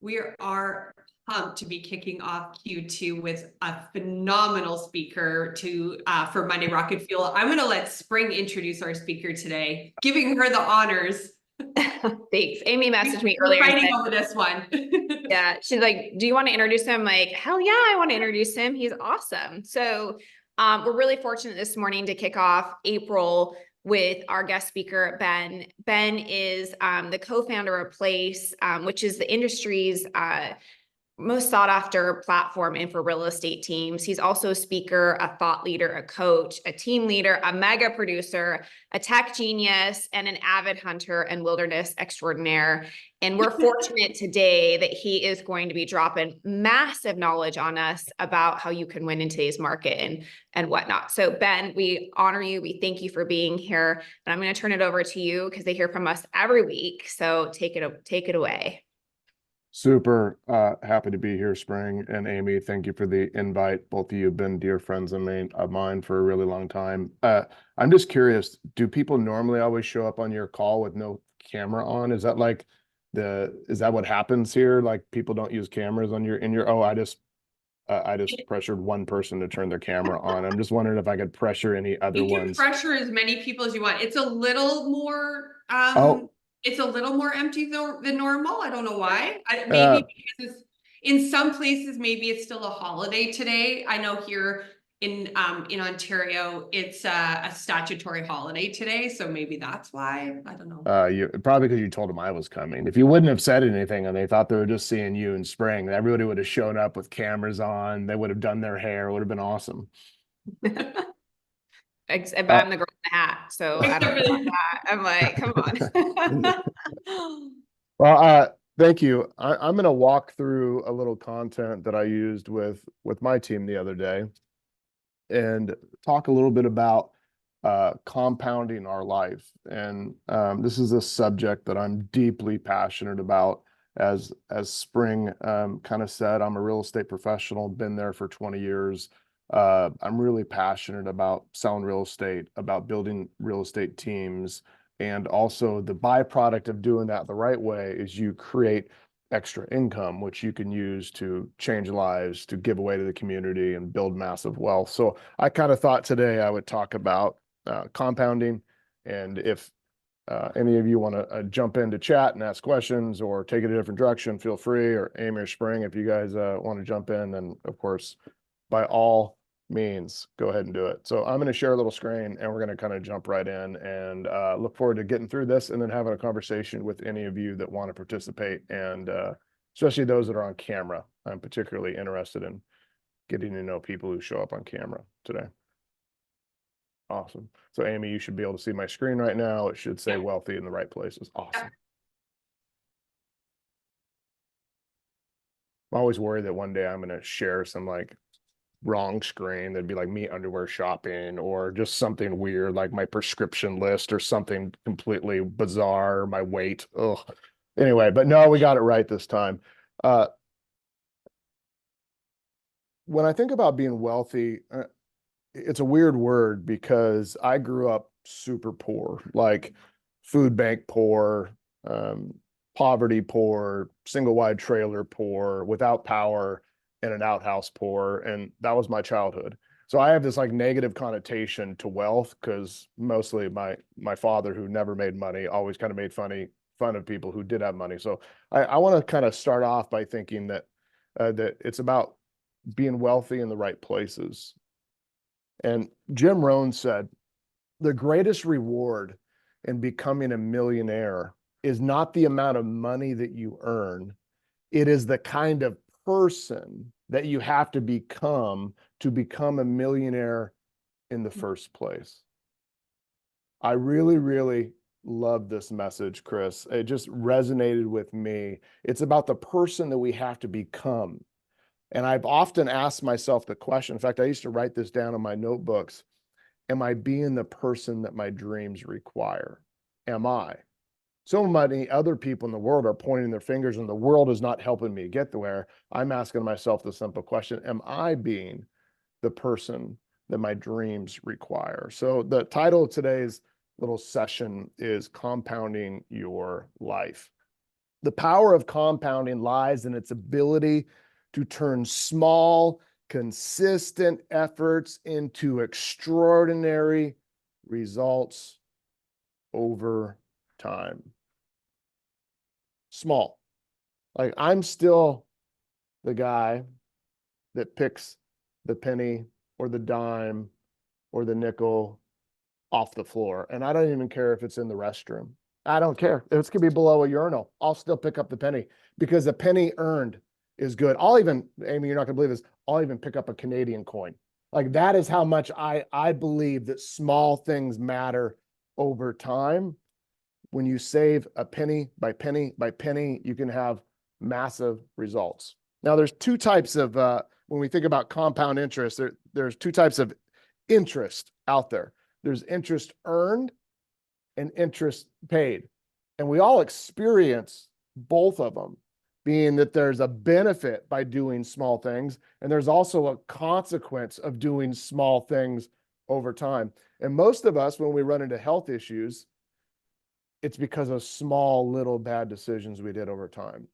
We are pumped to be kicking off Q2 with a phenomenal speaker for Monday Rocket Fuel. I'm going to let Spring introduce our speaker today, giving her the honors. Thanks. Amy messaged me We're earlier. fighting over this one. Yeah, she's like, "Do you want to introduce him?" I'm like, hell yeah, I want to introduce him. He's awesome. So we're really fortunate this morning to kick off April with our guest speaker, Ben. Ben is the co-founder of Place, which is the industry's most sought after platform and for real estate teams. He's also a speaker, a thought leader, a coach, a team leader, a mega producer, a tech genius, and an avid hunter and wilderness extraordinaire. And we're fortunate today that he is going to be dropping massive knowledge on us about how you can win in today's market and whatnot. So Ben, we honor you. We thank you for being here. And I'm going to turn it over to you because they hear from us every week. So take it away. Super happy to be here, Spring and Amy. Thank you for the invite. Both of you have been dear friends of mine for a really long time. I'm just curious, do people normally always show up on your call with no camera on? Is that what happens here? Like people don't use cameras on I just pressured one person to turn their camera on. I'm just wondering if I could pressure any other You can ones. pressure as many people as you want. It's a little more it's a little more empty than normal. I don't know why. Maybe because in some places, maybe it's still a holiday today. I know here in Ontario, it's a statutory holiday today, so maybe that's why. I don't know. Probably because you told them I was coming. If you wouldn't have said anything and they thought they were just seeing you in Spring, everybody would have shown up with cameras on. They would have done their hair. It would have been awesome. But I'm the girl in the hat, so I don't know that. I'm like, come on. Well, thank you. I'm going to walk through a little content that I used with my team the other day and talk a little bit about compounding our life. And this is a subject that I'm deeply passionate about. As Spring kind of said, I'm a real estate professional, been there for 20 years. I'm really passionate about selling real estate, about building real estate teams. And also the byproduct of doing that the right way is you create extra income, which you can use to change lives, to give away to the community and build massive wealth. So I kind of thought today I would talk about compounding. And if any of you want to jump into chat and ask questions or take it a different direction, feel free, or Amy or Spring, if you guys want to jump in, then of course, by all means, go ahead and do it. So I'm going to share a little screen and we're going to kind of jump right in and look forward to getting through this and then having a conversation with any of you that want to participate, and especially those that are on camera. I'm particularly interested in getting to know people who show up on camera today. Awesome. So Amy, you should be able to see my screen right now. It should say wealthy in the right places. Awesome. I'm always worried that one day I'm going to share some like wrong screen that'd be like me underwear shopping or just something weird like my prescription list or something completely bizarre, my weight. Ugh. Anyway, but no, we got it right this time. When I think about being wealthy, it's a weird word because I grew up super poor, like food bank poor, poverty poor, single wide trailer poor, without power, in an outhouse poor, and that was my childhood. So I have this like negative connotation to wealth because mostly my father, who never made money, always kind of made fun of people who did have money. So I want to kind of start off by thinking that that it's about being wealthy in the right places. And Jim Rohn said, the greatest reward in becoming a millionaire is not the amount of money that you earn. It is the kind of person that you have to become a millionaire in the first place. I really, really love this message, Chris. It just resonated with me. It's about the person that we have to become. And I've often asked myself the question, in fact, I used to write this down in my notebooks. Am I being the person that my dreams require? Am I? So many other people in the world are pointing their fingers and the world is not helping me get there. I'm asking myself the simple question, am I being the person that my dreams require? So the title of today's little session is Compounding Your Life. The power of compounding lies in its ability to turn small, consistent efforts into extraordinary results over time. Small. Like, I'm still the guy that picks the penny or the dime or the nickel off the floor. And I don't even care if it's in the restroom. I don't care. If it's going to be below a urinal, I'll still pick up the penny because a penny earned is good. I'll even, Amy, you're not going to believe this, I'll even pick up a Canadian coin. Like, that is how much I believe that small things matter over time. When you save a penny by penny by penny, you can have massive results. Now, there's two types of, when we think about compound interest, there's two types of interest out there. There's interest earned and interest paid. And we all experience both of them, being that there's a benefit by doing small things, and there's also a consequence of doing small things over time. And most of us, when we run into health issues, it's because of small, little bad decisions we did over time.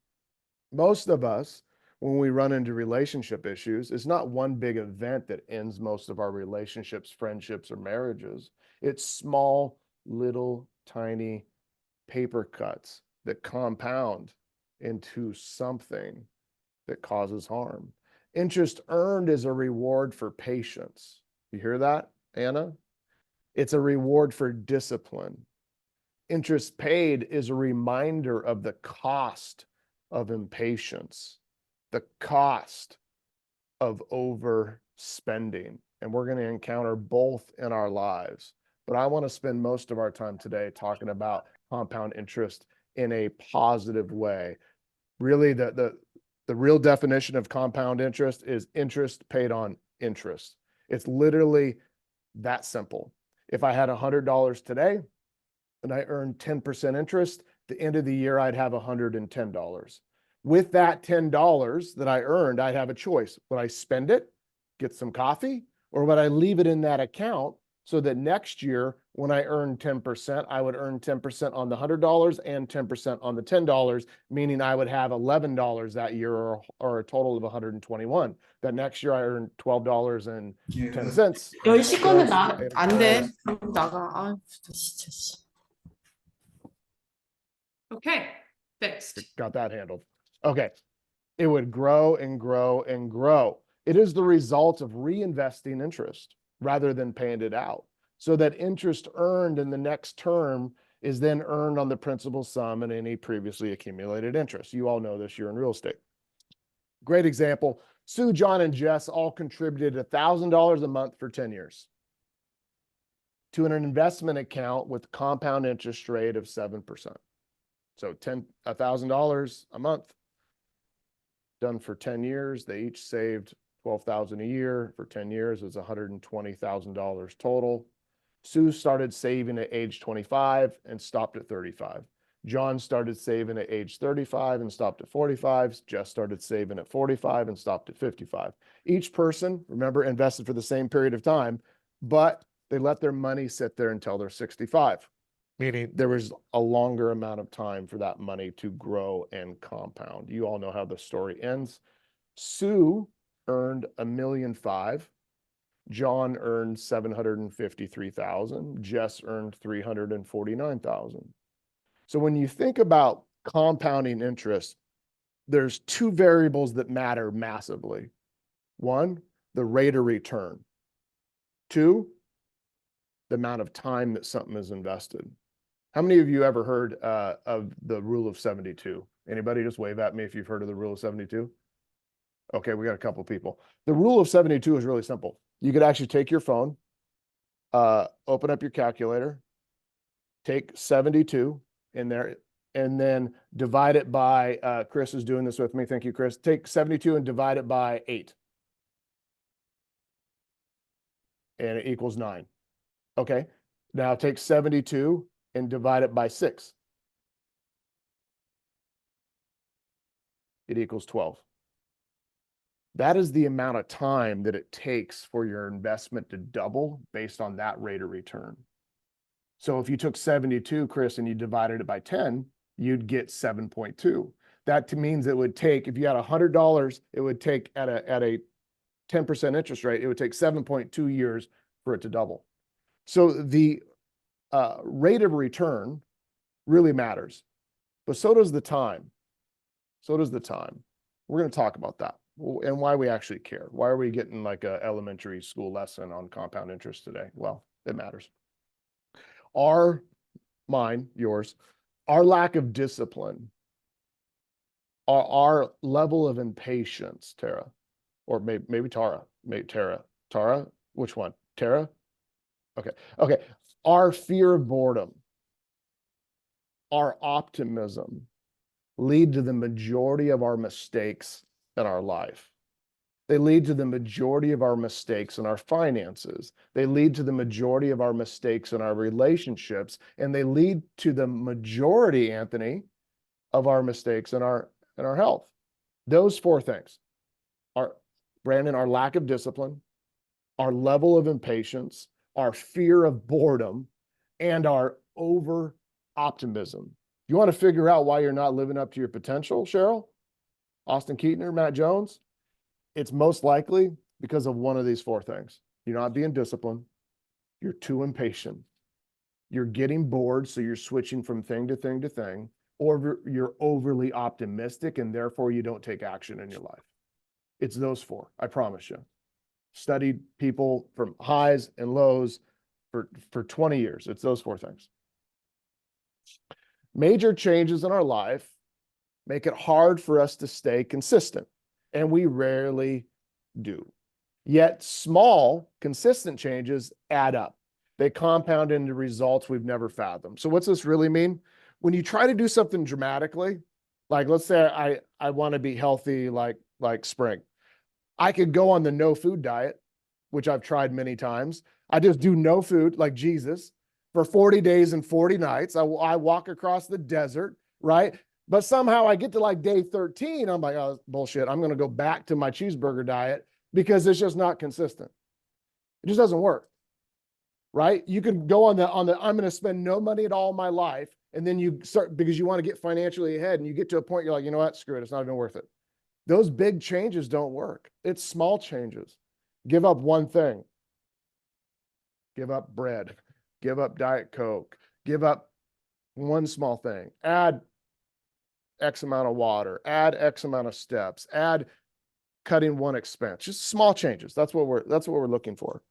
Most of us, when we run into relationship issues, it's not one big event that ends most of our relationships, friendships, or marriages. It's small, little, tiny paper cuts that compound into something that causes harm. Interest earned is a reward for patience. You hear that, Anna? It's a reward for discipline. Interest paid is a reminder of the cost of impatience, the cost of overspending. And we're going to encounter both in our lives. But I want to spend most of our time today talking about compound interest in a positive way. Really, the real definition of compound interest is interest paid on interest. It's literally that simple. If I had $100 today and I earned 10% interest, the end of the year, I'd have $110. With that $10 that I earned, I'd have a choice. Would I spend it, get some coffee, or would I leave it in that account so that next year, when I earn 10%, I would earn 10% on the $100 and 10% on the $10, meaning I would have $11 that year, or a total of $121. That next year I earned $12.10. 10시 거는 안 돼. 나가. 아, 진짜. Okay, fixed. Got that handled. Okay. It would grow and grow and grow. It is the result of reinvesting interest rather than paying it out, so that interest earned in the next term is then earned on the principal sum and any previously accumulated interest. You all know this, you're in real estate. Great example. Sue, John, and Jess all contributed $1,000 a month for 10 years to an investment account with compound interest rate of 7%. So $1,000 a month done for 10 years. They each saved $12,000 a year for 10 years. It was $120,000 total. Sue started saving at age 25 and stopped at 35. John started saving at age 35 and stopped at 45. Jess started saving at 45 and stopped at 55. Each person, remember, invested for the same period of time, but they let their money sit there until they're 65. Meaning there was a longer amount of time for that money to grow and compound. You all know how the story ends. Sue earned $1.5 million. John earned $753,000. Jess earned $349,000. So when you think about compounding interest, there's two variables that matter massively. One, the rate of return. Two, the amount of time that something is invested. How many of you ever heard of the rule of 72? Anybody? Just wave at me if you've heard of the rule of 72. Okay, we got a couple people. The rule of 72 is really simple. You could actually take your phone, open up your calculator, take 72 in there, and then divide it by, Chris is doing this with me. Thank you, Chris. Take 72 and divide it by 8. And it equals 9. Okay, now take 72 and divide it by 6. It equals 12. That is the amount of time that it takes for your investment to double based on that rate of return. So if you took 72, Chris, and you divided it by 10, you'd get 7.2. That means it would take, if you had $100, it would take at a 10% interest rate, it would take 7.2 years for it to double. So the rate of return really matters, but so does the time. So does the time. We're going to talk about that and why we actually care. Why are we getting like an elementary school lesson on compound interest today? Well, it matters. Yours, our lack of discipline, our level of impatience, Tara, or maybe Tara, Tara, which one? Tara? Okay. Our fear of boredom, our optimism lead to the majority of our mistakes in our life. They lead to the majority of our mistakes in our finances. They lead to the majority of our mistakes in our relationships, and they lead to the majority, Anthony, of our mistakes in our health. Those four things are, Brandon, our lack of discipline, our level of impatience, our fear of boredom, and our over optimism. You want to figure out why you're not living up to your potential, Cheryl? Austin Keatner, Matt Jones? It's most likely because of one of these four things. You're not being disciplined. You're too impatient. You're getting bored, so you're switching from thing to thing to thing, or you're overly optimistic and therefore you don't take action in your life. It's those four, I promise you. Studied people from highs and lows for 20 years. It's those four things. Major changes in our life make it hard for us to stay consistent, and we rarely do. Yet small, consistent changes add up. They compound into results we've never fathomed. So what's this really mean? When you try to do something dramatically, like let's say I want to be healthy like Spring. I could go on the no food diet, which I've tried many times. I just do no food like Jesus for 40 days and 40 nights. I walk across the desert, right? But somehow I get to like day 13. I'm like, oh, bullshit. I'm going to go back to my cheeseburger diet because it's just not consistent. It just doesn't work, right? You can go on the, I'm going to spend no money at all in my life. And then you start, because you want to get financially ahead, and you get to a point, you're like, you know what? Screw it. It's not even worth it. Those big changes don't work. It's small changes. Give up one thing. Give up bread. Give up Diet Coke. Give up one small thing. Add X amount of water. Add X amount of steps. Add cutting one expense. Just small changes. That's what we're looking for.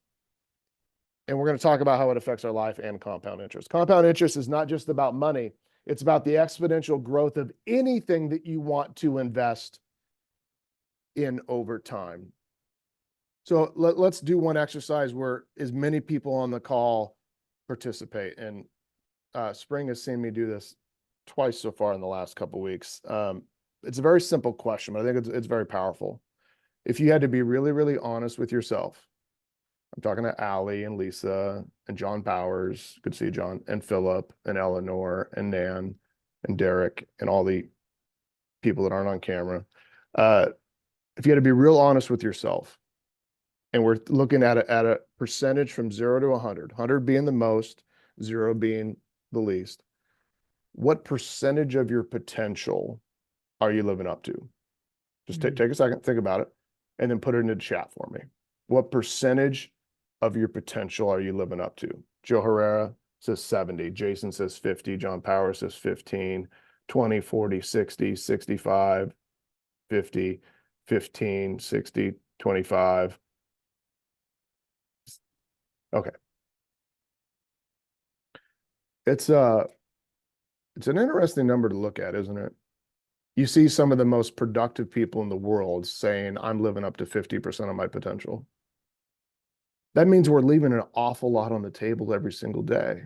And we're going to talk about how it affects our life and compound interest. Compound interest is not just about money. It's about the exponential growth of anything that you want to invest in over time. So let's do one exercise where as many people on the call participate. And Spring has seen me do this twice so far in the last couple of weeks. It's a very simple question, but I think it's very powerful. If you had to be really, really honest with yourself, I'm talking to Allie and Lisa and John Powers, good to see you, John, and Philip and Eleanor and Nan and Derek and all the people that aren't on camera. If you had to be real honest with yourself, and we're looking at a percentage from 0 to 100, 100 being the most, 0 being the least, what percentage of your potential are you living up to? Just take a second, think about it, and then put it in the chat for me. What percentage of your potential are you living up to? Joe Herrera says 70, Jason says 50, John Powers says 15, 20, 40, 60, 65, 50, 15, 60, 25. Okay. It's an interesting number to look at, isn't it? You see some of the most productive people in the world saying, I'm living up to 50% of my potential. That means we're leaving an awful lot on the table every single day.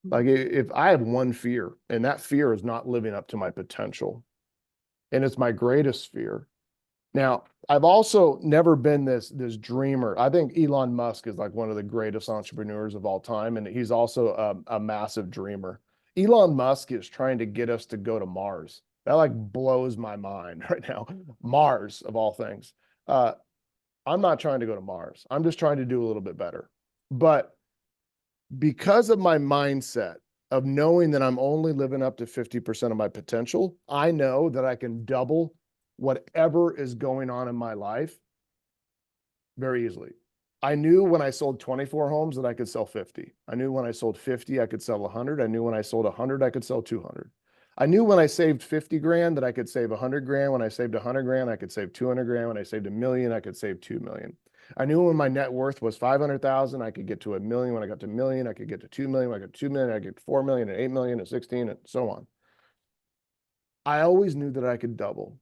Like if I have one fear, and that fear is not living up to my potential, and it's my greatest fear. Now, I've also never been this dreamer. I think Elon Musk is like one of the greatest entrepreneurs of all time, and he's also a massive dreamer. Elon Musk is trying to get us to go to Mars. That like blows my mind right now. Mars, of all things. I'm not trying to go to Mars. I'm just trying to do a little bit better. But because of my mindset of knowing that I'm only living up to 50% of my potential, I know that I can double whatever is going on in my life very easily. I knew when I sold 24 homes that I could sell 50. I knew when I sold 50, I could sell 100. I knew when I sold 100, I could sell 200. I knew when I saved 50 grand that I could save 100 grand. When I saved 100 grand, I could save 200 grand. When I saved $1 million, I could save 2 million. I knew when my net worth was 500,000, I could get to $1 million. When I got to $1 million, I could get to 2 million. When I got to 2 million, I could get to 4 million and 8 million and 16 and so on. I always knew that I could double.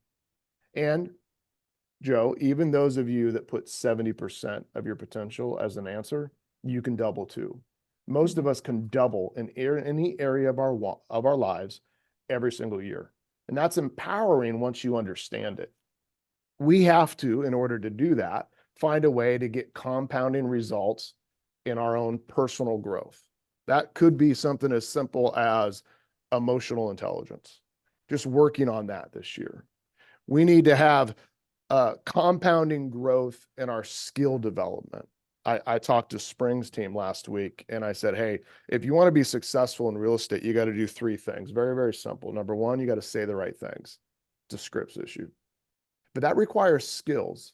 And Joe, even those of you that put 70% of your potential as an answer, you can double too. Most of us can double in any area of our lives every single year. And that's empowering once you understand it. We have to, in order to do that, find a way to get compounding results in our own personal growth. That could be something as simple as emotional intelligence, just working on that this year. We need to have compounding growth in our skill development. I talked to Spring's team last week and I said, hey, if you want to be successful in real estate, you got to do 3 things. Very, very simple. Number 1, you got to say the right things. It's a scripts issue, but that requires skills.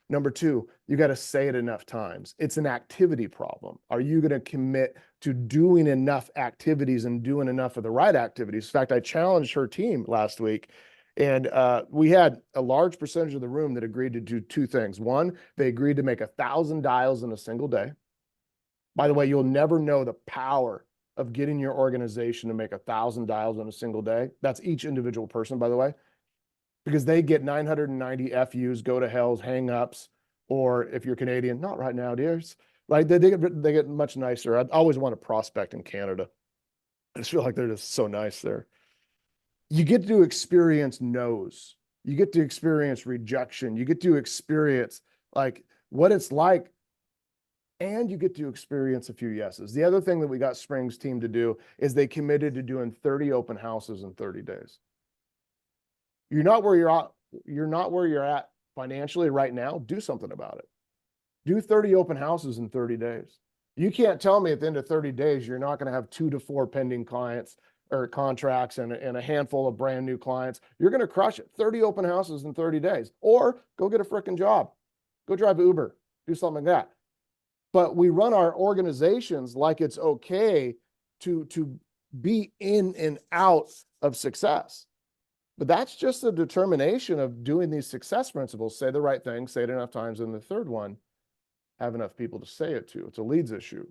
Number 2, you got to say it enough times. It's an activity problem. Are you going to commit to doing enough activities and doing enough of the right activities? In fact, I challenged her team last week. And we had a large percentage of the room that agreed to do 2 things. 1, they agreed to make 1,000 dials in a single day. By the way, you'll never know the power of getting your organization to make 1,000 dials in a single day. That's each individual person, by the way, because they get 990 FUs, go to hells, hang-ups, or if you're Canadian, not right now, dears. Like they get much nicer. I always want to prospect in Canada. I just feel like they're just so nice there. You get to experience no's. You get to experience rejection. You get to experience like what it's like, and you get to experience a few yeses. The other thing that we got Spring's team to do is they committed to doing 30 open houses in 30 days. You're not where you're at financially right now. Do something about it. Do 30 open houses in 30 days. You can't tell me at the end of 30 days you're not going to have 2 to 4 pending clients or contracts and a handful of brand new clients. You're going to crush it. 30 open houses in 30 days, or go get a freaking job, go drive Uber, do something like that. But we run our organizations like it's okay to be in and out of success. But that's just a determination of doing these success principles. Say the right thing, say it enough times. And the third one, have enough people to say it to. It's a leads issue.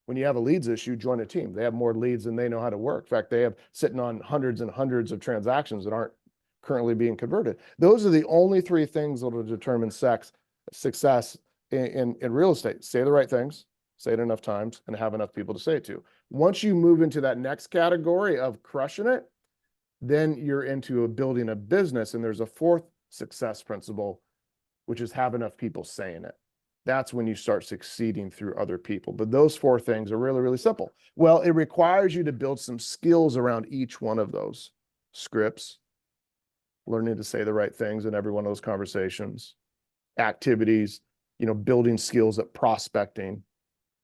When you have a leads issue, join a team. They have more leads than they know how to work. In fact, they have sitting on hundreds and hundreds of transactions that aren't currently being converted. Those are the only 3 things that will determine success in real estate. Say the right things, say it enough times, and have enough people to say it to. Once you move into that next category of crushing it, then you're into building a business. And there's a 4th success principle, which is have enough people saying it. That's when you start succeeding through other people. But those 4 things are really, really simple. Well, it requires you to build some skills around each one of those scripts, learning to say the right things in every one of those conversations, activities, building skills at prospecting,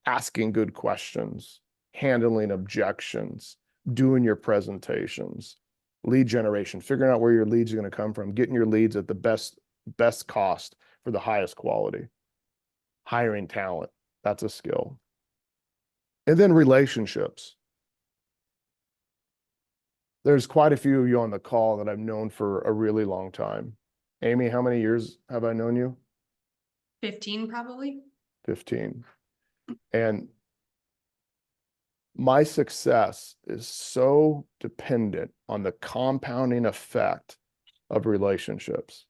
asking good questions, handling objections, doing your presentations, lead generation, figuring out where your leads are going to come from, getting your leads at the best cost for the highest quality. Hiring talent, that's a skill. And then relationships. There's quite a few of you on the call that I've known for a really long time. Amy, how many years have I known you? 15 probably. 15. And my success is so dependent on the compounding effect of relationships.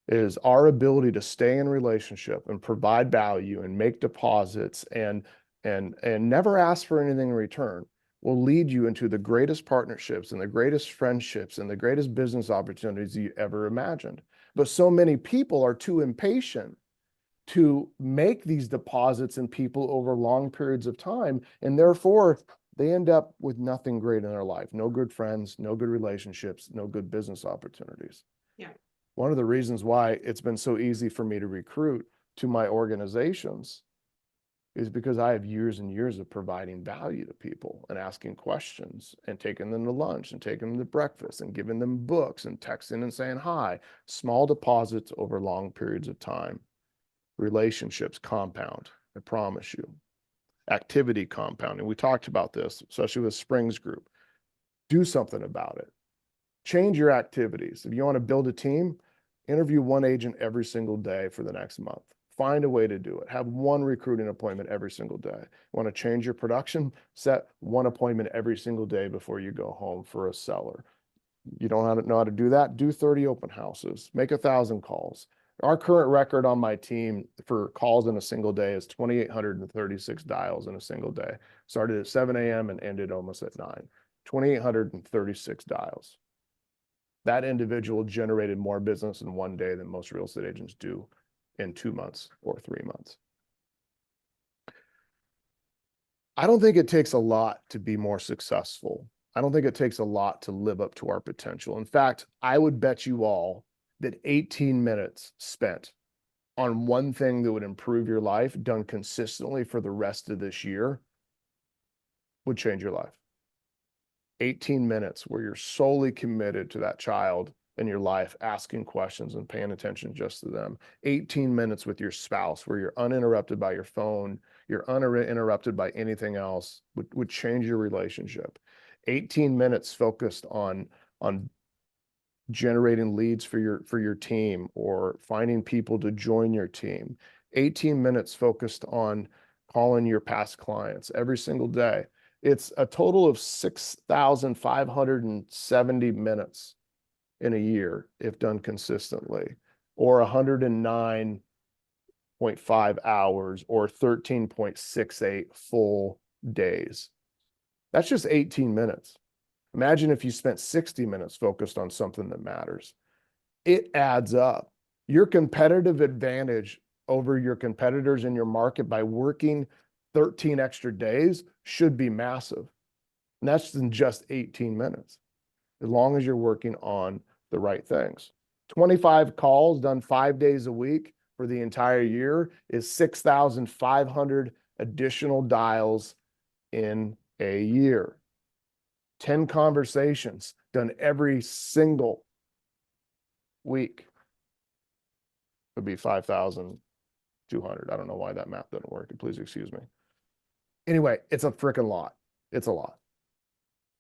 Is our ability to stay in relationship and provide value and make deposits and never ask for anything in return will lead you into the greatest partnerships and the greatest friendships and the greatest business opportunities you ever imagined. But so many people are too impatient to make these deposits in people over long periods of time. And therefore, they end up with nothing great in their life. No good friends, no good relationships, no good business opportunities. Yeah. One of the reasons why it's been so easy for me to recruit to my organizations is because I have years and years of providing value to people and asking questions and taking them to lunch and taking them to breakfast and giving them books and texting and saying hi. Small deposits over long periods of time. Relationships compound, I promise you. Activity compounding. We talked about this, especially with Springs Group. Do something about it. Change your activities. If you want to build a team, interview one agent every single day for the next month. Find a way to do it. Have one recruiting appointment every single day. Want to change your production? Set one appointment every single day before you go home for a seller. You don't know how to do that? Do 30 open houses. Make 1,000 calls. Our current record on my team for calls in a single day is 2,836 dials in a single day. Started at 7 a.m. and ended almost at 9. 2,836 dials. That individual generated more business in one day than most real estate agents do in 2 months or 3 months. I don't think it takes a lot to be more successful. I don't think it takes a lot to live up to our potential. In fact, I would bet you all that 18 minutes spent on one thing that would improve your life, done consistently for the rest of this year, would change your life. 18 minutes where you're solely committed to that child in your life, asking questions and paying attention just to them. 18 minutes with your spouse where you're uninterrupted by your phone, you're uninterrupted by anything else, would change your relationship. 18 minutes focused on generating leads for your team or finding people to join your team. 18 minutes focused on calling your past clients every single day. It's a total of 6,570 minutes in a year if done consistently, or 109.5 hours or 13.68 full days. That's just 18 minutes. Imagine if you spent 60 minutes focused on something that matters. It adds up. Your competitive advantage over your competitors in your market by working 13 extra days should be massive. And that's in just 18 minutes, as long as you're working on the right things. 25 calls done 5 days a week for the entire year is 6,500 additional dials in a year. 10 conversations done every single week would be 5,200. I don't know why that math doesn't work. Please excuse me. Anyway, it's a freaking lot. It's a lot.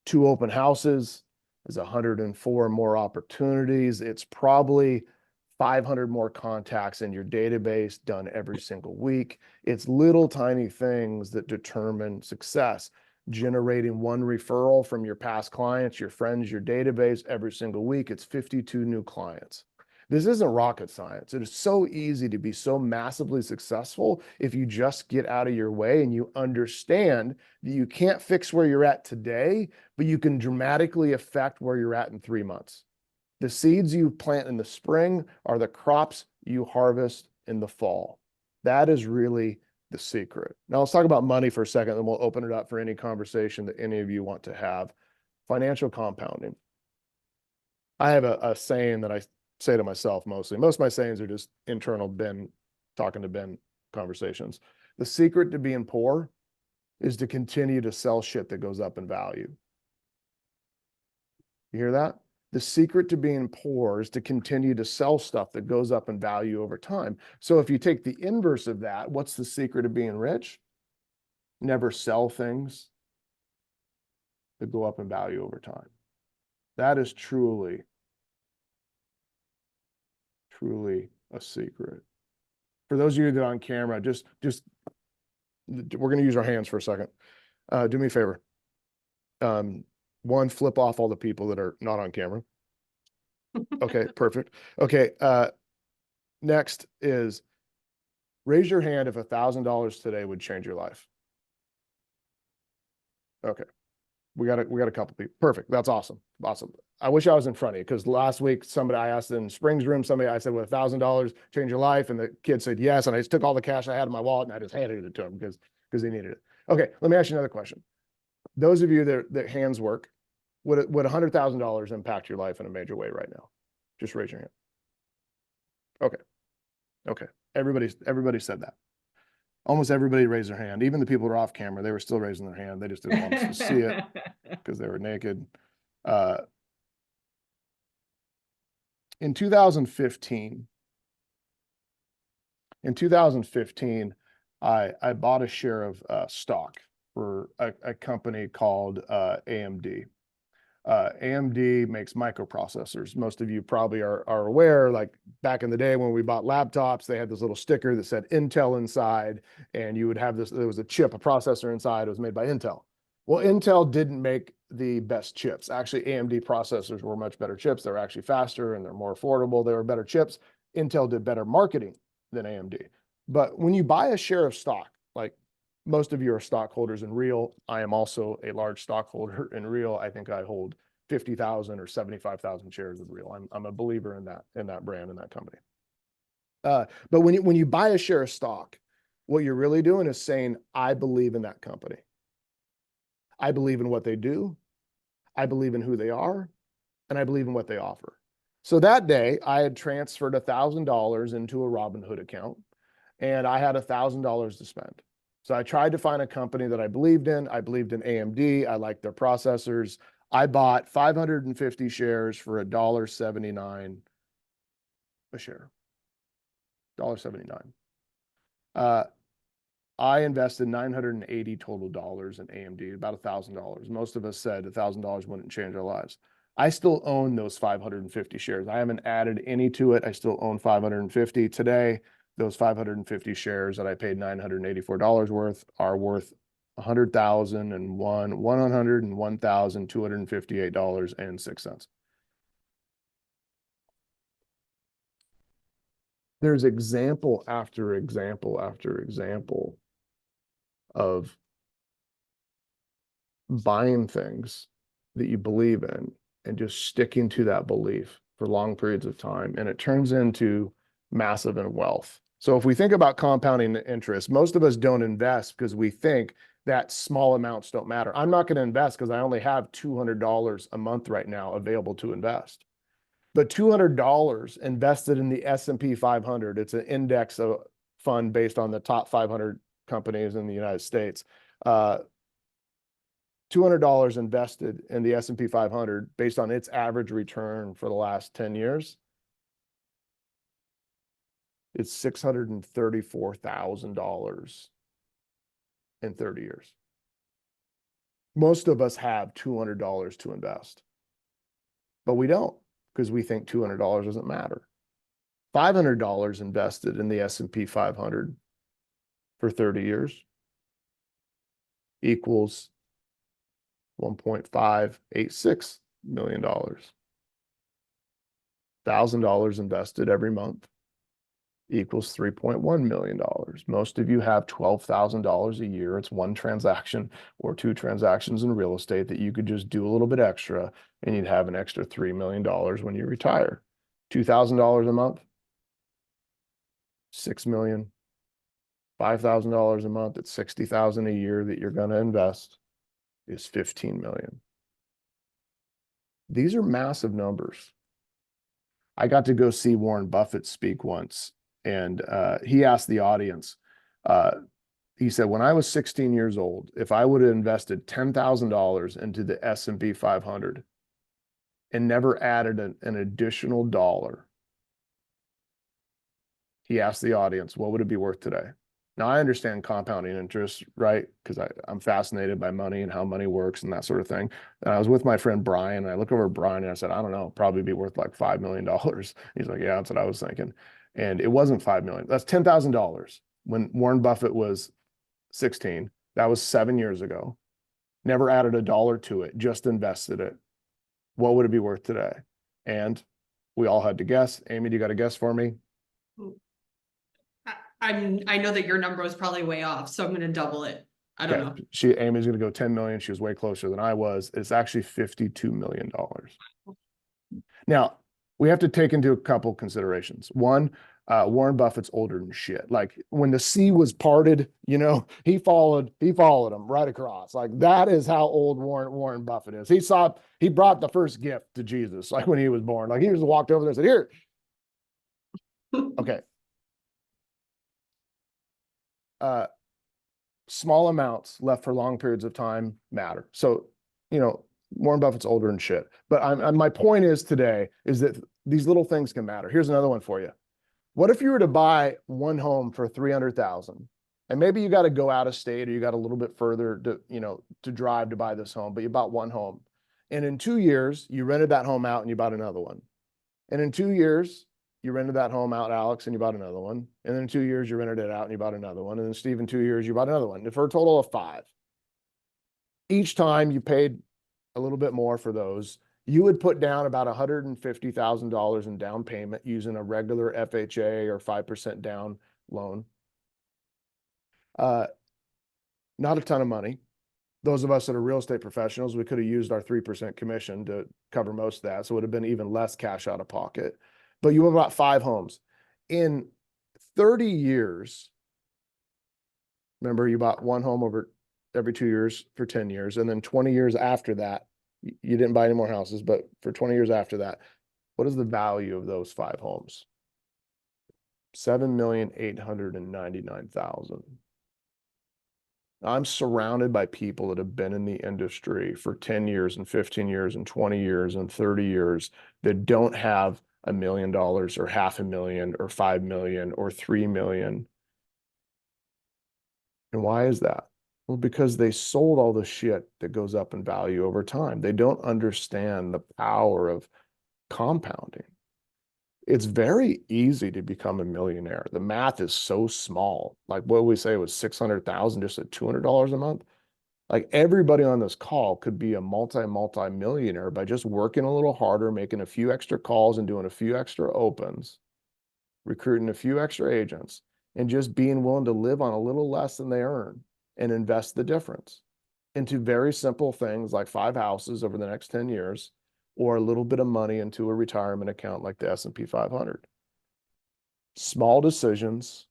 2 open houses is 104 more opportunities. It's probably 500 more contacts in your database done every single week. It's little tiny things that determine success. Generating one referral from your past clients, your friends, your database every single week. It's 52 new clients. This isn't rocket science. It is so easy to be so massively successful if you just get out of your way and you understand that you can't fix where you're at today, but you can dramatically affect where you're at in 3 months. The seeds you plant in the spring are the crops you harvest in the fall. That is really the secret. Now let's talk about money for a second, and we'll open it up for any conversation that any of you want to have. Financial compounding. I have a saying that I say to myself mostly. Most of my sayings are just internal Ben, talking to Ben conversations. The secret to being poor is to continue to sell shit that goes up in value. You hear that? The secret to being poor is to continue to sell stuff that goes up in value over time. So if you take the inverse of that, what's the secret of being rich? Never sell things that go up in value over time. That is truly a secret. For those of you that are on camera, just we're going to use our hands for a second. Do me a favor. One, flip off all the people that are not on camera. Okay, perfect. Okay, next is raise your hand if $1,000 today would change your life. Okay, we got a couple people. Perfect. That's awesome. Awesome. I wish I was in front of you, because last week I asked in Springs room, I said, "Would $1,000 change your life?" And the kid said yes, and I just took all the cash I had in my wallet and I just handed it to him because he needed it. Okay, let me ask you another question. Those of you that hands work, would $100,000 impact your life in a major way right now? Just raise your hand. Okay. Everybody said that. Almost everybody raised their hand. Even the people who are off camera, they were still raising their hand. They just didn't want us to see it because they were naked. In 2015, I bought a share of stock for a company called AMD. AMD makes microprocessors. Most of you probably are aware, like back in the day when we bought laptops, they had this little sticker that said Intel inside, and you would have this, there was a chip, a processor inside, it was made by Intel. Well, Intel didn't make the best chips. Actually, AMD processors were much better chips. They're actually faster and they're more affordable. They were better chips. Intel did better marketing than AMD. But when you buy a share of stock, like most of you are stockholders in Real, I am also a large stockholder in Real. I think I hold 50,000 or 75,000 shares of Real. I'm a believer in that brand, in that company. But when you buy a share of stock, what you're really doing is saying, I believe in that company. I believe in what they do. I believe in who they are, and I believe in what they offer. So that day I had transferred $1,000 into a Robinhood account, and I had $1,000 to spend. So I tried to find a company that I believed in. I believed in AMD. I liked their processors. I bought 550 shares for $1.79 a share. $1.79. I invested $980 total dollars in AMD, about $1,000. Most of us said $1,000 wouldn't change our lives. I still own those 550 shares. I haven't added any to it. I still own 550 today. Those 550 shares that I paid $984 worth are worth $101,258.06. There's example after example after example of buying things that you believe in and just sticking to that belief for long periods of time, and it turns into massive wealth. So if we think about compounding interest, most of us don't invest because we think that small amounts don't matter. I'm not going to invest because I only have $200 a month right now available to invest. But $200 invested in the S&P 500, it's an index fund based on the top 500 companies in the United States. $200 invested in the S&P 500 based on its average return for the last 10 years. It's $634,000 in 30 years. Most of us have $200 to invest, but we don't, because we think $200 doesn't matter. $500 invested in the S&P 500 for 30 years equals $1.586 million. $1,000 invested every month equals $3.1 million. Most of you have $12,000 a year. It's one transaction or two transactions in real estate that you could just do a little bit extra, and you'd have an extra $3 million when you retire. $2,000 a month, $6 million. $5,000 a month at $60,000 a year that you're going to invest is $15 million. These are massive numbers. I got to go see Warren Buffett speak once, and he asked the audience, he said, when I was 16 years old, if I would have invested $10,000 into the S&P 500 and never added an additional dollar, he asked the audience, what would it be worth today? Now, I understand compounding interest, right? Because I'm fascinated by money and how money works and that sort of thing. And I was with my friend Brian, and I look over at Brian and I said, I don't know, probably be worth like $5 million. He's like, yeah, that's what I was thinking. And it wasn't $5 million. That's $10,000. When Warren Buffett was 16, that was 7 years ago. Never added a dollar to it, just invested it. What would it be worth today? And we all had to guess. Amy, do you got a guess for me? I know that your number was probably way off, so I'm going to double it. I don't know. Amy's going to go 10 million. She was way closer than I was. It's actually $52 million. Now, we have to take into a couple considerations. One, Warren Buffett's older than shit. Like when the sea was parted, you know, he followed him right across. Like that is how old Warren Buffett is. He brought the first gift to Jesus, like when he was born. Like he just walked over there and said, here. Okay. small amounts left for long periods of time matter. So, you know, Warren Buffett's older and shit. But my point is today is that these little things can matter. Here's another one for you. What if you were to buy one home for 300,000 and maybe you got to go out of state or you got a little bit further to, you know, to drive to buy this home, but you bought one home. And in 2 years, you rented that home out and you bought another one. And in 2 years, you rented that home out, Alex, and you bought another one. And then in 2 years, you rented it out and you bought another one. And then Steve, in 2 years, you bought another one for a total of 5. Each time you paid a little bit more for those, you would put down about $150,000 in down payment using a regular FHA or 5% down loan. Not a ton of money. Those of us that are real estate professionals, we could have used our 3% commission to cover most of that. So it would have been even less cash out of pocket. But you have about 5 homes. In 30 years, remember you bought one home over every 2 years for 10 years. And then 20 years after that, you didn't buy any more houses, but for 20 years after that, what is the value of those 5 homes? $7,899,000. I'm surrounded by people that have been in the industry for 10 years and 15 years and 20 years and 30 years that don't have $1 million or $500,000 or $5 million or $3 million. And why is that? Well, because they sold all the shit that goes up in value over time. They don't understand the power of compounding. It's very easy to become a millionaire. The math is so small. Like what we say was 600,000 just at $200 a month. Like everybody on this call could be a multi-millionaire by just working a little harder, making a few extra calls and doing a few extra opens, recruiting a few extra agents, and just being willing to live on a little less than they earn and invest the difference into very simple things like 5 houses over the next 10 years, or a little bit of money into a retirement account like the S&P 500. Small decisions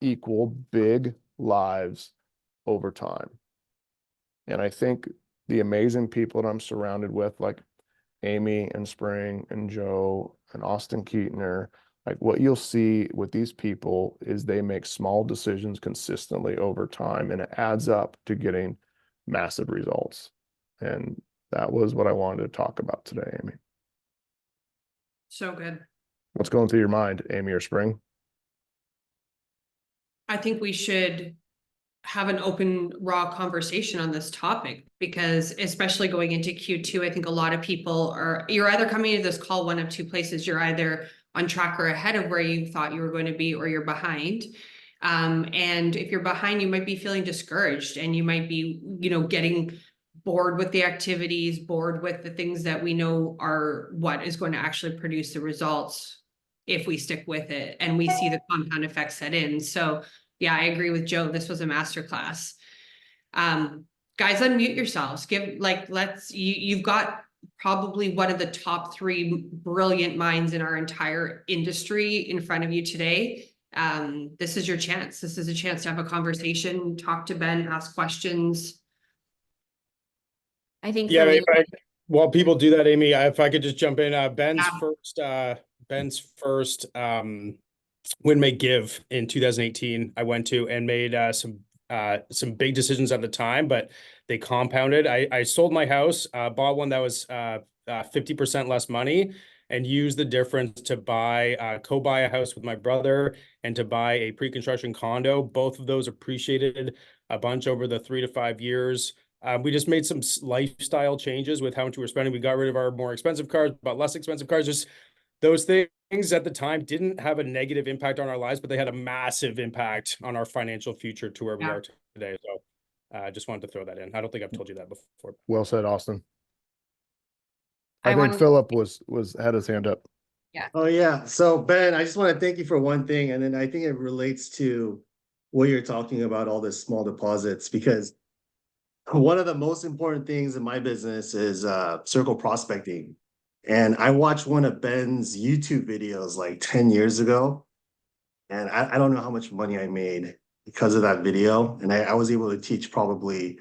equal big lives over time. And I think the amazing people that I'm surrounded with, like Amy and Spring and Joe and Austin Keatner, like what you'll see with these people is they make small decisions consistently over time, and it adds up to getting massive results. And that was what I wanted to talk about today, Amy. So good. What's going through your mind, Amy or Spring? I think we should have an open, raw conversation on this topic, because especially going into Q2, I think a lot of people you're either coming to this call one of 2 places. You're either on track or ahead of where you thought you were going to be, or you're behind. And if you're behind, you might be feeling discouraged, and you might be, you know, getting bored with the activities, bored with the things that we know are what is going to actually produce the results if we stick with it and we see the compound effects set in. So yeah, I agree with Joe. This was a masterclass. Guys, unmute yourselves. You've got probably one of the top 3 brilliant minds in our entire industry in front of you today. This is your chance. This is a chance to have a conversation, talk to Ben, ask questions. I think Yeah, while people do that, Amy, if I could just jump in, Ben's first Win Make Give in 2018, I went to and made some big decisions at the time, but they compounded. I sold my house, bought one that was 50% less money, and used the difference to co-buy a house with my brother and to buy a pre-construction condo. Both of those appreciated a bunch over the 3 to 5 years. We just made some lifestyle changes with how much we were spending. We got rid of our more expensive cars, bought less expensive cars. Just those things at the time didn't have a negative impact on our lives, but they had a massive impact on our financial future to where we are today. So I just wanted to throw that in. I don't think I've told you that before. Well said, Austin. I think Philip had his hand up. Yeah. Oh yeah. So Ben, I just want to thank you for one thing. And then I think it relates to what you're talking about, all this small deposits, because one of the most important things in my business is circle prospecting. And I watched one of Ben's YouTube videos like 10 years ago. And I don't know how much money I made because of that video. And I was able to teach probably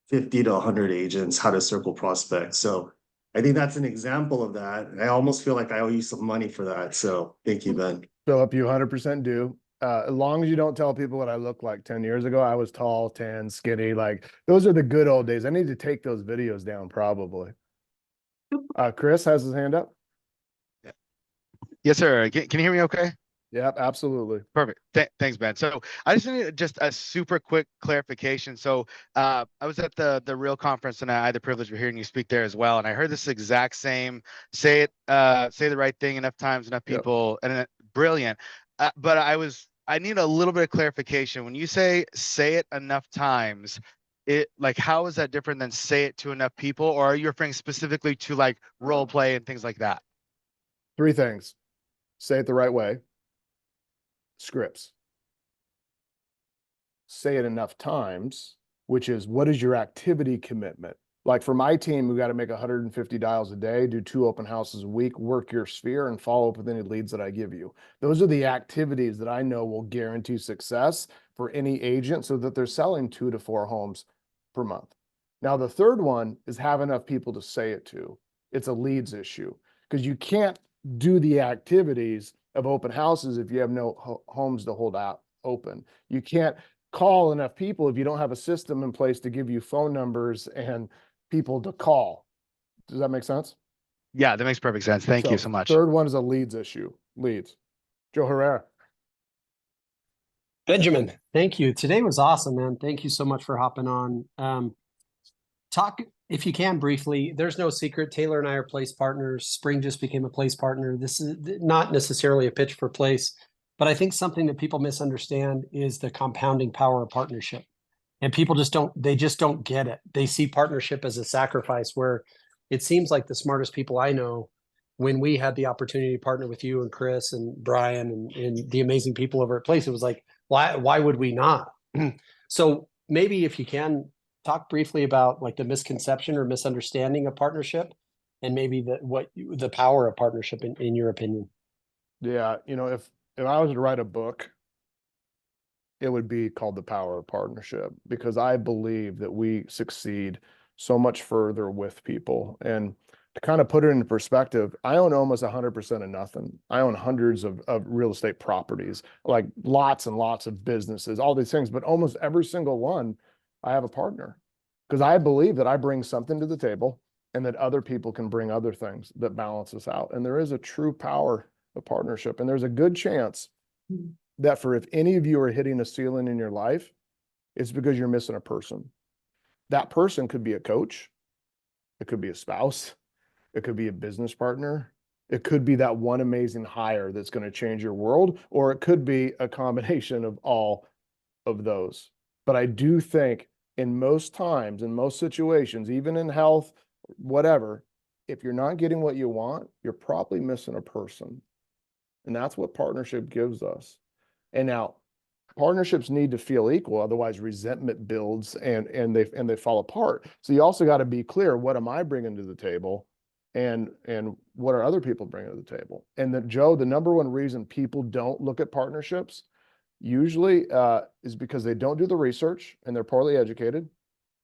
50 to 100 agents how to circle prospects. So I think that's an example of that. I almost feel like I owe you some money for that. So thank you, Ben. Philip, you 100% do. As long as you don't tell people what I looked like 10 years ago, I was tall, tan, skinny. Like those are the good old days. I need to take those videos down probably. Chris has his hand up. Yes, sir. Can you hear me okay? Yep, absolutely. Perfect. Thanks, Ben. So I just need just a super quick clarification. So I was at the Real Conference and I had the privilege of hearing you speak there as well. And I heard this exact same say the right thing enough times, enough Yep. people, and brilliant. But I need a little bit of clarification. When you say it enough times, it like how is that different than say it to enough people, or are you referring specifically to like role play and things like that? 3 things. Say it the right way. Scripts. Say it enough times, which is what is your activity commitment? Like for my team, we got to make 150 dials a day, do 2 open houses a week, work your sphere, and follow up with any leads that I give you. Those are the activities that I know will guarantee success for any agent so that they're selling 2 to 4 homes per month. Now, the third one is have enough people to say it to. It's a leads issue because you can't do the activities of open houses if you have no homes to hold out open. You can't call enough people if you don't have a system in place to give you phone numbers and people to call. Does that make sense? Yeah, that makes perfect sense. Thank you so much. Third one is a leads issue. Leads. Joe Herrera. Benjamin, thank you. Today was awesome, man. Thank you so much for hopping on. Talk, if you can, briefly. There's no secret. Taylor and I are place partners. Spring just became a place partner. This is not necessarily a pitch for place, but I think something that people misunderstand is the compounding power of partnership. And people just don't get it. They see partnership as a sacrifice, where it seems like the smartest people I know, when we had the opportunity to partner with you and Chris and Brian and the amazing people over at Place, it was like, why would we not? So maybe if you can talk briefly about like the misconception or misunderstanding of partnership, and maybe the power of partnership in your opinion. Yeah, if I was to write a book, it would be called The Power of Partnership, because I believe that we succeed so much further with people. And to kind of put it into perspective, I own almost 100% of nothing. I own hundreds of real estate properties, like lots and lots of businesses, all these things, but almost every single one, I have a partner, because I believe that I bring something to the table and that other people can bring other things that balance us out. And there is a true power of partnership. And there's a good chance that if any of you are hitting a ceiling in your life, it's because you're missing a person. That person could be a coach. It could be a spouse. It could be a business partner. It could be that one amazing hire that's going to change your world, or it could be a combination of all of those. But I do think in most times, in most situations, even in health, whatever, if you're not getting what you want, you're probably missing a person. And that's what partnership gives us. And now partnerships need to feel equal, otherwise resentment builds and they fall apart. So you also got to be clear, what am I bringing to the table, and what are other people bringing to the table? And that, Joe, the number one reason people don't look at partnerships usually is because they don't do the research and they're poorly educated,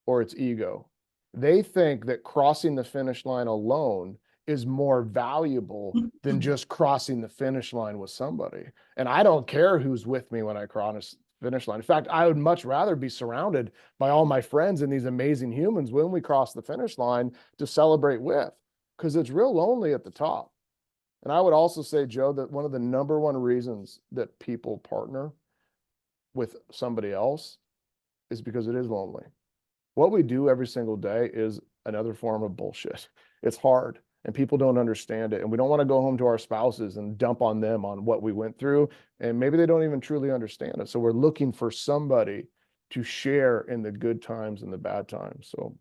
or it's ego. They think that crossing the finish line alone is more valuable than just crossing the finish line with somebody. And I don't care who's with me when I cross the finish line. In fact, I would much rather be surrounded by all my friends and these amazing humans when we cross the finish line to celebrate with, because it's real lonely at the top. And I would also say, Joe, that one of the number one reasons that people partner with somebody else is because it is lonely. What we do every single day is another form of bullshit. It's hard and people don't understand it. And we don't want to go home to our spouses and dump on them on what we went through. And maybe they don't even truly understand it. So we're looking for somebody to share in the good times and the bad times. So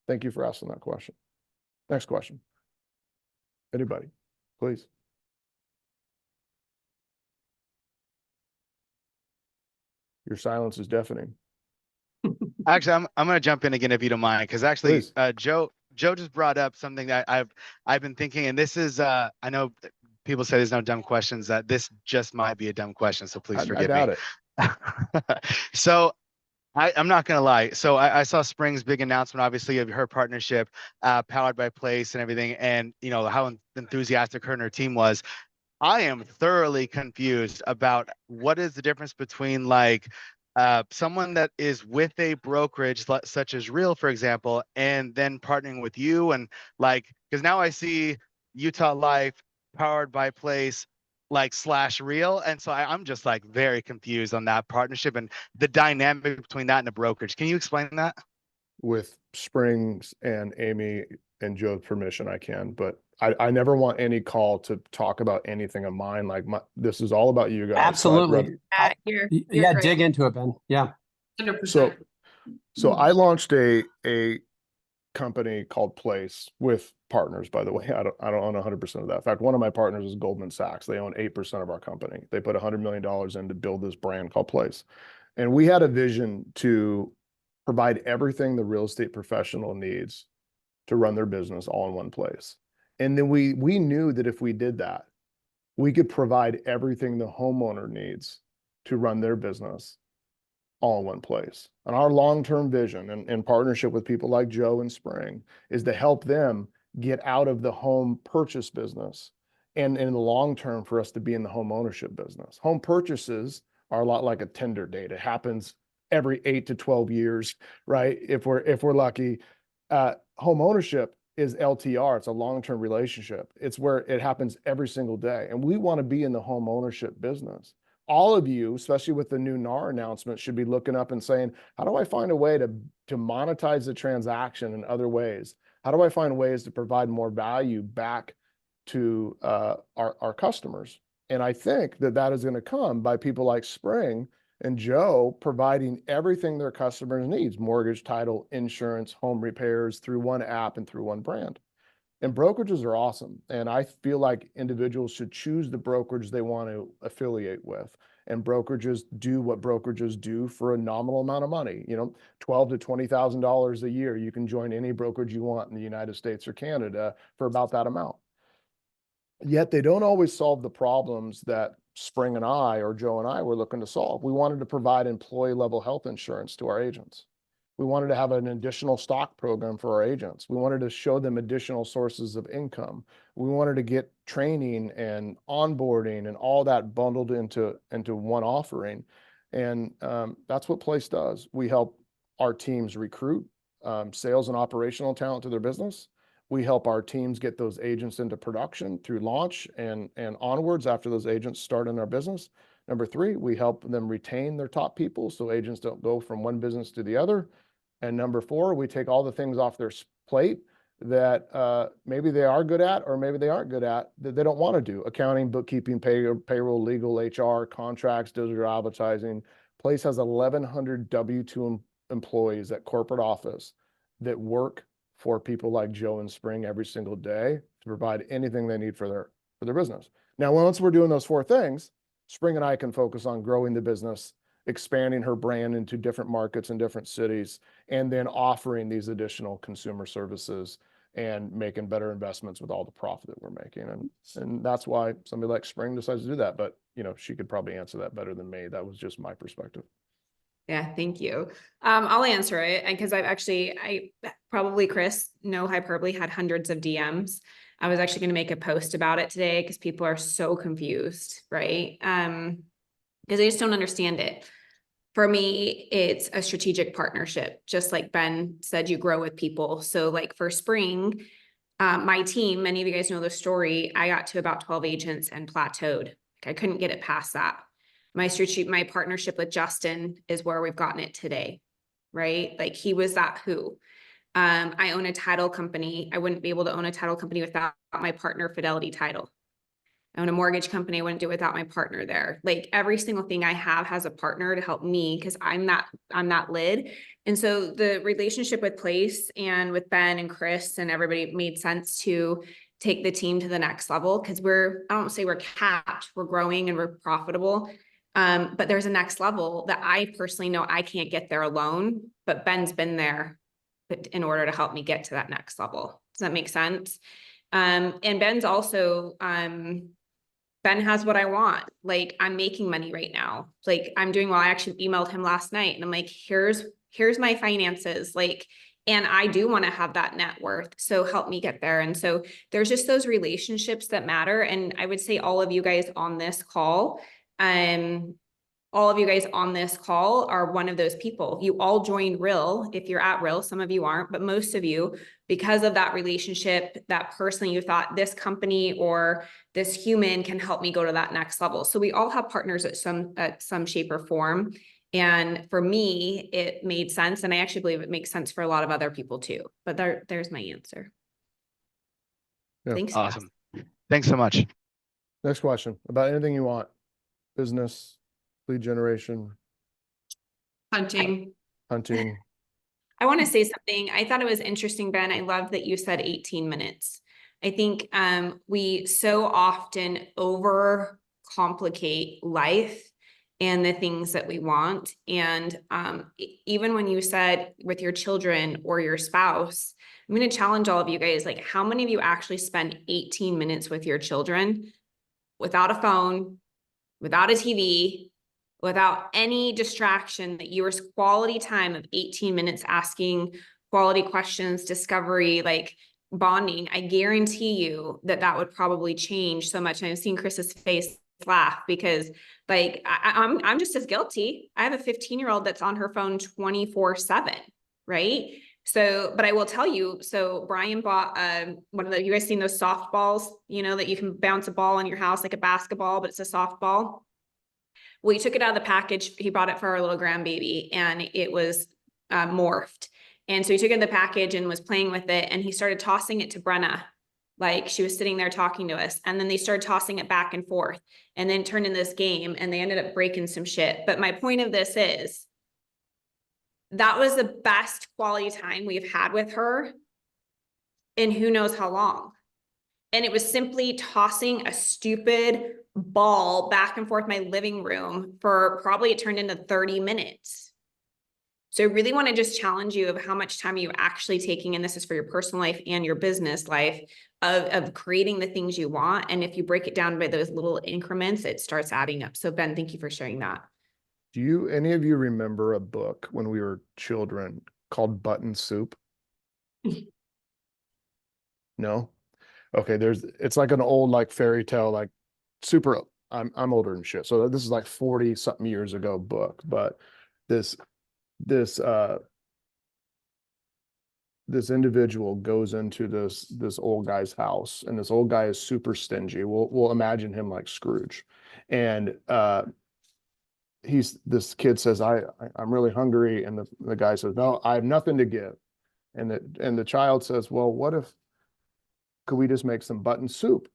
thank you for asking that question. Next question. Anybody, please. Your silence is deafening. Actually, I'm going to jump in again if you don't mind, because actually, Please. Joe just brought up something that I've been thinking, and this is I know people say there's no dumb questions. That this just might be a dumb question, so please forgive me. I doubt it. So I'm not going to lie. So I saw Spring's big announcement, obviously, of her partnership, powered by Place and everything, and how enthusiastic her and her team was. I am thoroughly confused about what is the difference between like someone that is with a brokerage such as Real, for example, and then partnering with you, and like, because now I see Utah Life powered by Place like / Real, and so I'm just like very confused on that partnership and the dynamic between that and a brokerage. Can you explain that? With Springs and Amy and Joe's permission, I can, but I never want any call to talk about anything of mine. Like this is all about you guys. Absolutely. You're Yeah, great. dig into it, Ben. Yeah. 100%. So I launched a company called Place with partners, by the way. I don't own 100% of that. In fact, one of my partners is Goldman Sachs. They own 8% of our company. They put $100 million in to build this brand called Place. And we had a vision to provide everything the real estate professional needs to run their business all in one place. And then we knew that if we did that, we could provide everything the homeowner needs to run their business all in one place. And our long-term vision in partnership with people like Joe and Spring is to help them get out of the home purchase business, and in the long term for us to be in the home ownership business. Home purchases are a lot like a Tinder date. It happens every 8 to 12 years, right? If we're lucky. Home ownership is LTR. It's a long-term relationship. It's where it happens every single day. And we want to be in the home ownership business. All of you, especially with the new NAR announcement, should be looking up and saying, how do I find a way to monetize the transaction in other ways? How do I find ways to provide more value back to our customers? And I think that is going to come by people like Spring and Joe providing everything their customers needs: mortgage, title, insurance, home repairs, through one app and through one brand. And brokerages are awesome. And I feel like individuals should choose the brokerage they want to affiliate with. And brokerages do what brokerages do for a nominal amount of money. You know, $12,000 to $20,000 a year. You can join any brokerage you want in the United States or Canada for about that amount. Yet they don't always solve the problems that Spring and I, or Joe and I, were looking to solve. We wanted to provide employee level health insurance to our agents. We wanted to have an additional stock program for our agents. We wanted to show them additional sources of income. We wanted to get training and onboarding and all that bundled into one offering. And that's what Place does. We help our teams recruit sales and operational talent to their business. We help our teams get those agents into production through launch and onwards after those agents start in our business. Number 3, we help them retain their top people so agents don't go from one business to the other. And number 4, we take all the things off their plate that maybe they are good at, or maybe they aren't good at, that they don't want to do: accounting, bookkeeping, payroll, legal, HR, contracts, digital advertising. Place has 1,100 W-2 employees at corporate office that work for people like Joe and Spring every single day to provide anything they need for their business. Now, once we're doing those 4 things, Spring and I can focus on growing the business, expanding her brand into different markets and different cities, and then offering these additional consumer services and making better investments with all the profit that we're making. And that's why somebody like Spring decides to do that. But, you know, she could probably answer that better than me. That was just my perspective. Yeah, thank you. I'll answer it because I probably, Chris, no hyperbole, had hundreds of DMs. I was actually going to make a post about it today because people are so confused, right? Because they just don't understand it. For me, it's a strategic partnership. Just like Ben said, you grow with people. So like for Spring, my team, many of you guys know the story, I got to about 12 agents and plateaued. I couldn't get it past that. My partnership with Justin is where we've gotten it today, right? Like he was that who. I own a title company. I wouldn't be able to own a title company without my partner, Fidelity Title. I own a mortgage company. I wouldn't do it without my partner there. Like every single thing I have has a partner to help me because I'm that lid. And so the relationship with Place and with Ben and Chris and everybody made sense to take the team to the next level because I don't say we're capped, we're growing and we're profitable. But there's a next level that I personally know I can't get there alone, but Ben's been there in order to help me get to that next level. Does that make sense? And Ben's also, Ben has what I want. Like I'm making money right now. Like I'm doing well. I actually emailed him last night and I'm like, here's my finances. Like And I do want to have that net worth. So help me get there. And so there's just those relationships that matter. And I would say all of you guys on this call, all of you guys on this call are one of those people. You all joined Real. If you're at Real, some of you aren't, but most of you, because of that relationship, that person, you thought this company or this human can help me go to that next level. So we all have partners at some shape or form. And for me, it made sense. And I actually believe it makes sense for a lot of other people too. But there's my answer. Yeah. Thanks. Awesome. Thanks so much. Next question, about anything you want. Business, lead generation, Hunting. hunting. I want to say something. I thought it was interesting, Ben. I love that you said 18 minutes. I think we so often overcomplicate life and the things that we want. And even when you said with your children or your spouse, I'm going to challenge all of you guys, like how many of you actually spend 18 minutes with your children without a phone, without a TV, without any distraction, that yours quality time of 18 minutes asking quality questions, discovery, like bonding? I guarantee you that that would probably change so much. And I've seen Chris's face laugh because like I'm just as guilty. I have a 15-year-old that's on her phone 24/7, right? So, but I will tell you, so Brian bought one of the, you guys seen those softballs, you know, that you can bounce a ball in your house like a basketball, but it's a softball. Well, he took it out of the package. He bought it for our little grandbaby and it was morphed. And so he took it in the package and was playing with it. And he started tossing it to Brenna. Like she was sitting there talking to us. And then they started tossing it back and forth and then turned in this game and they ended up breaking some shit. But my point of this is that was the best quality time we've had with her in who knows how long. And it was simply tossing a stupid ball back and forth my living room for probably, it turned into 30 minutes. So I really want to just challenge you of how much time are you actually taking, and this is for your personal life and your business life, of creating the things you want. And if you break it down by those little increments, it starts adding up. So Ben, thank you for sharing that. Do any of you remember a book when we were children called Button Soup? No? Okay, it's like an old like fairy tale, like super, I'm older than shit. So this is like 40 something years ago book, but this individual goes into this old guy's house, and this old guy is super stingy. We'll imagine him like Scrooge. And this kid says, I'm really hungry. And the guy says, no, I have nothing to give. And the child says, well, could we just make some button soup?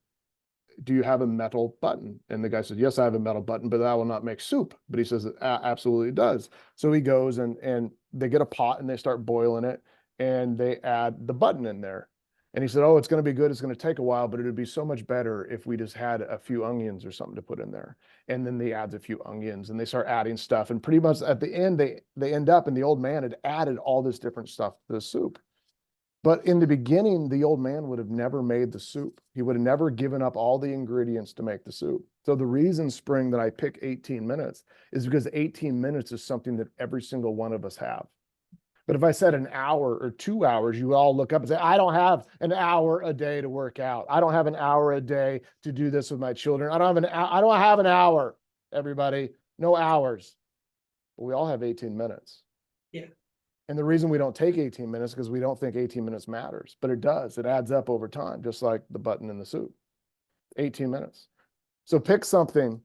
Do you have a metal button? And the guy says, yes, I have a metal button, but that will not make soup. But he says, it absolutely does. So he goes and they get a pot and they start boiling it and they add the button in there. And he said, oh, it's going to be good. It's going to take a while, but it would be so much better if we just had a few onions or something to put in there. And then they add a few onions and they start adding stuff. And pretty much at the end, they end up, and the old man had added all this different stuff to the soup. But in the beginning, the old man would have never made the soup. He would have never given up all the ingredients to make the soup. So the reason, Spring, that I pick 18 minutes is because 18 minutes is something that every single one of us have. But if I said an hour or 2 hours, you would all look up and say, I don't have an hour a day to work out. I don't have an hour a day to do this with my children. I don't have an hour, everybody. No hours. But we all have 18 minutes. Yeah. And the reason we don't take 18 minutes is because we don't think 18 minutes matters, but it does. It adds up over time, just like the button in the soup. 18 minutes. So pick something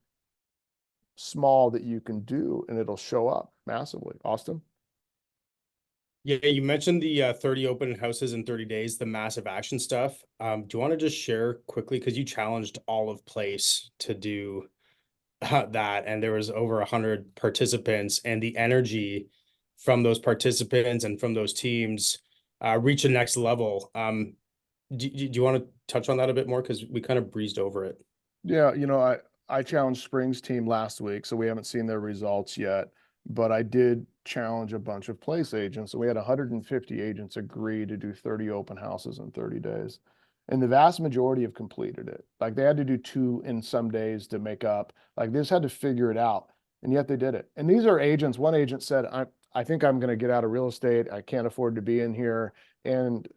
small that you can do and it'll show up massively. Austin? Yeah, you mentioned the 30 open houses in 30 days, the massive action stuff. Do you want to just share quickly, because you challenged all of Place to do that, and there was over 100 participants, and the energy from those participants and from those teams reach the next level. Do you want to touch on that a bit more? Because we kind of breezed over it. Yeah, I challenged Spring's team last week, so we haven't seen their results yet, but I did challenge a bunch of Place agents. So we had 150 agents agree to do 30 open houses in 30 days. And the vast majority have completed it. Like they had to do 2 in some days to make up. Like they just had to figure it out. And yet they did it. And these are agents. One agent said, I think I'm going to get out of real estate. I can't afford to be in here. And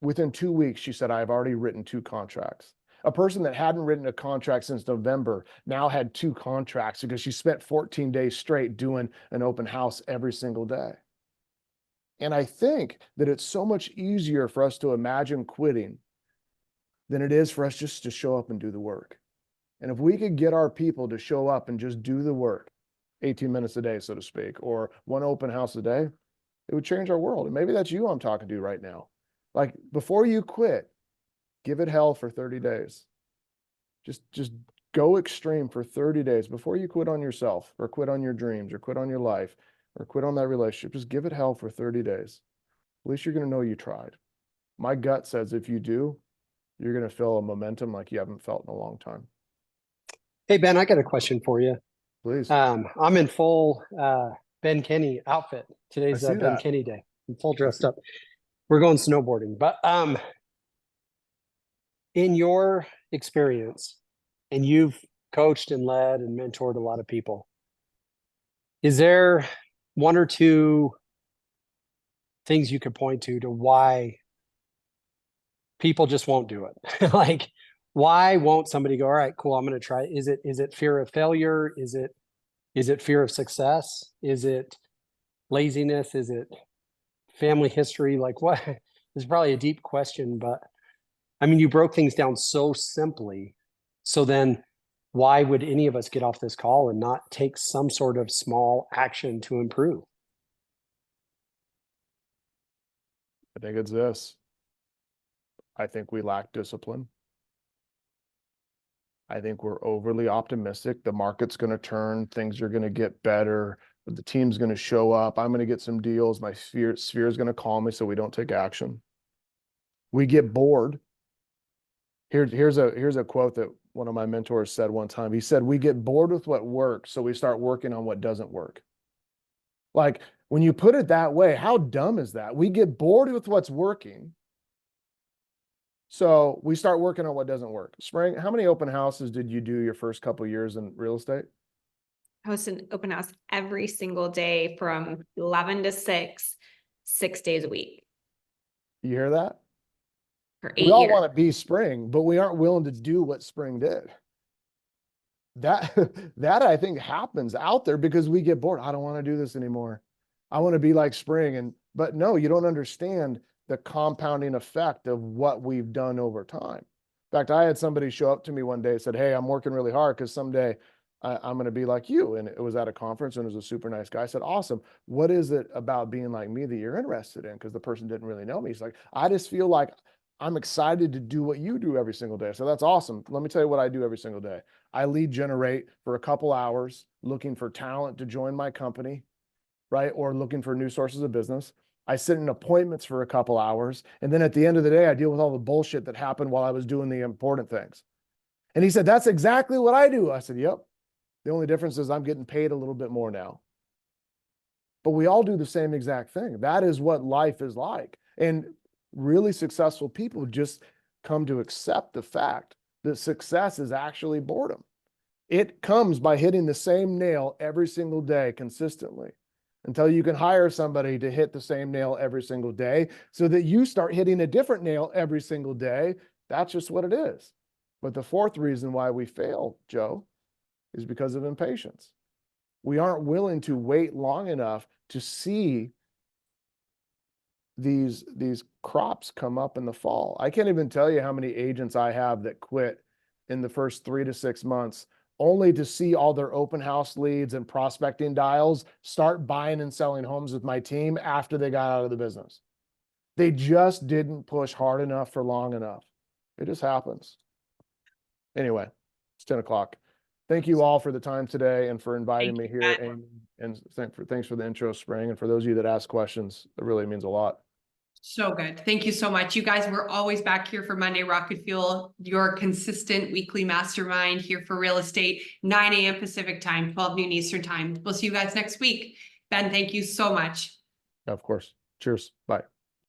within 2 weeks, she said, I've already written 2 contracts. A person that hadn't written a contract since November now had 2 contracts because she spent 14 days straight doing an open house every single day. And I think that it's so much easier for us to imagine quitting than it is for us just to show up and do the work. And if we could get our people to show up and just do the work, 18 minutes a day, so to speak, or 1 open house a day, it would change our world. And maybe that's you I'm talking to right now. Like, before you quit, give it hell for 30 days. Just go extreme for 30 days before you quit on yourself, or quit on your dreams, or quit on your life, or quit on that relationship. Just give it hell for 30 days. At least you're going to know you tried. My gut says if you do, you're going to feel a momentum like you haven't felt in a long time. Hey, Ben, I got a question for you. Please. I'm in full Ben Kenny outfit. Today's I see Ben that. Kenny day. I'm full dressed up. We're going snowboarding, but in your experience, and you've coached and led and mentored a lot of people, is there 1 or 2 things you could point to why people just won't do it? Like, why won't somebody go, all right, cool, I'm going to try? Is it fear of failure? Is it fear of success? Is it laziness? Is it family history? Like, what? This is probably a deep question, but I mean, you broke things down so simply. So then why would any of us get off this call and not take some sort of small action to improve? I think it's this. I think we lack discipline. I think we're overly optimistic. The market's going to turn, things are going to get better, the team's going to show up, I'm going to get some deals, my sphere is going to call me, so we don't take action. We get bored. Here's a quote that one of my mentors said one time. He said, we get bored with what works, so we start working on what doesn't work. Like, when you put it that way, how dumb is that? We get bored with what's working, so we start working on what doesn't work. Spring, how many open houses did you do your first couple years in real estate? Host an open house every single day from 11 to 6, 6 days a week You hear that? for 8 We all years. want to be Spring, but we aren't willing to do what Spring did. That I think happens out there because we get bored. I don't want to do this anymore. I want to be like Spring. But no, you don't understand the compounding effect of what we've done over time. In fact, I had somebody show up to me one day and said, hey, I'm working really hard because someday I'm going to be like you. And it was at a conference and it was a super nice guy. I said, awesome. What is it about being like me that you're interested in? Because the person didn't really know me. He's like, I just feel like I'm excited to do what you do every single day. So that's awesome. Let me tell you what I do every single day. I lead generate for a couple hours, looking for talent to join my company, right? Or looking for new sources of business. I sit in appointments for a couple hours. And then at the end of the day, I deal with all the bullshit that happened while I was doing the important things. And he said, that's exactly what I do. I said, yep. The only difference is I'm getting paid a little bit more now. But we all do the same exact thing. That is what life is like. And really successful people just come to accept the fact that success is actually boredom. It comes by hitting the same nail every single day consistently until you can hire somebody to hit the same nail every single day so that you start hitting a different nail every single day. That's just what it is. But the fourth reason why we fail, Joe, is because of impatience. We aren't willing to wait long enough to see these crops come up in the fall. I can't even tell you how many agents I have that quit in the first 3 to 6 months only to see all their open house leads and prospecting dials start buying and selling homes with my team after they got out of the business. They just didn't push hard enough for long enough. It just happens. Anyway, it's 10 o'clock. Thank you all for the time today and for inviting me here. And thanks for the intro, Spring. And for those of you that ask questions, it really means a lot. So good. Thank you so much. You guys, we're always back here for Monday Rocket Fuel, your consistent weekly mastermind here for real estate, 9 a.m. Pacific time, 12 noon Eastern time. We'll see you guys next week. Ben, thank you so much. Of course. Cheers. Bye.